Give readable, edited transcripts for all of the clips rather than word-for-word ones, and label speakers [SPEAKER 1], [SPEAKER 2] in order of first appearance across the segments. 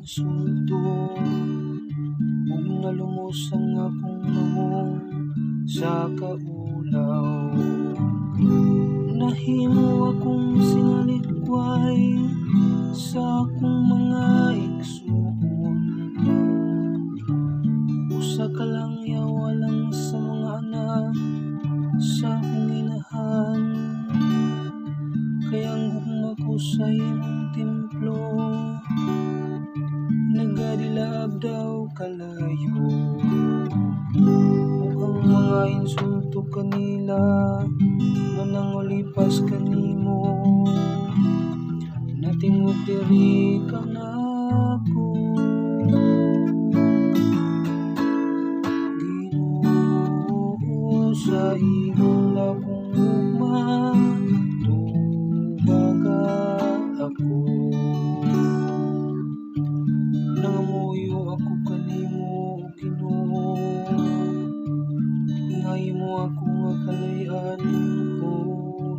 [SPEAKER 1] insulto, ug nalumos ang akong mamong sa kaulaw. Nahimo akong sinalikway sa akong mga igsuon, usa ka lang yawa lang sa mga anak sa akong inahan. Kaya ang gugma ko sa imong templo, nagadilab daw kalayo, ug ang mga insulto kanila manangulipas kanimo. Natingog diri ka na ako, Ginoo, sa imong lakong ugma tubaga ako. Nangamuyo ako kanimo, Ginoo, ngaymo ako nga kalayan, o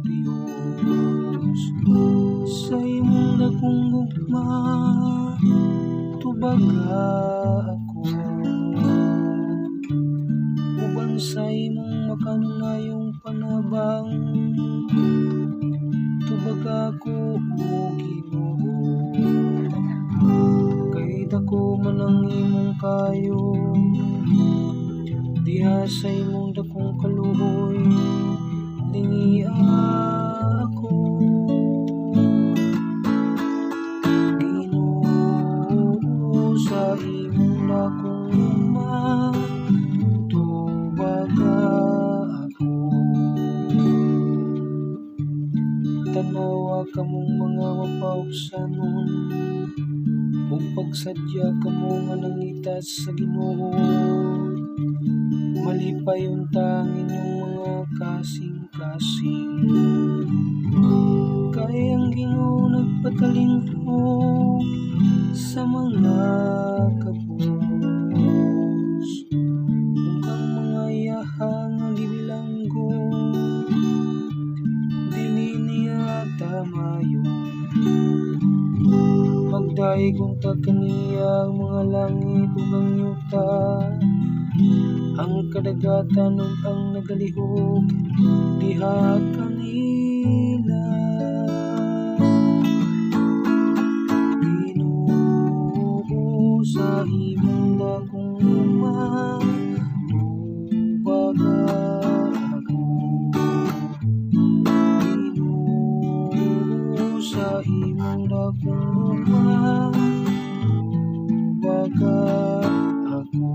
[SPEAKER 1] Dios. Sa imong dakong gugma tubaga ako, uban sa imong makanunayong panabang tubaga ako, o Ginoo. Kay dako man ang imong kayo, diha sa imong dakong kaluoy lingia ako. Ginoo, sa imong dakong ugma tubaga ako. Tanawa kamong mga mapaubsanon, ug pagsadya kamo nga nangitas sa Ginoo. Malipay untang inyong mga kasing-kasing, kay ang Ginoo nagpatalingkog sa mga kabus, ug ang mga yaha nga gibilanggo dili niya tamayon. Magdaig unta kaniya ang mga langit ug ang yuta, ang kadagatan ug ang nagalihok diha kanila. Ginoo, sa imong dakong ugma tubaga ako. Ginoo, sa imong dakong ugma tubaga ako.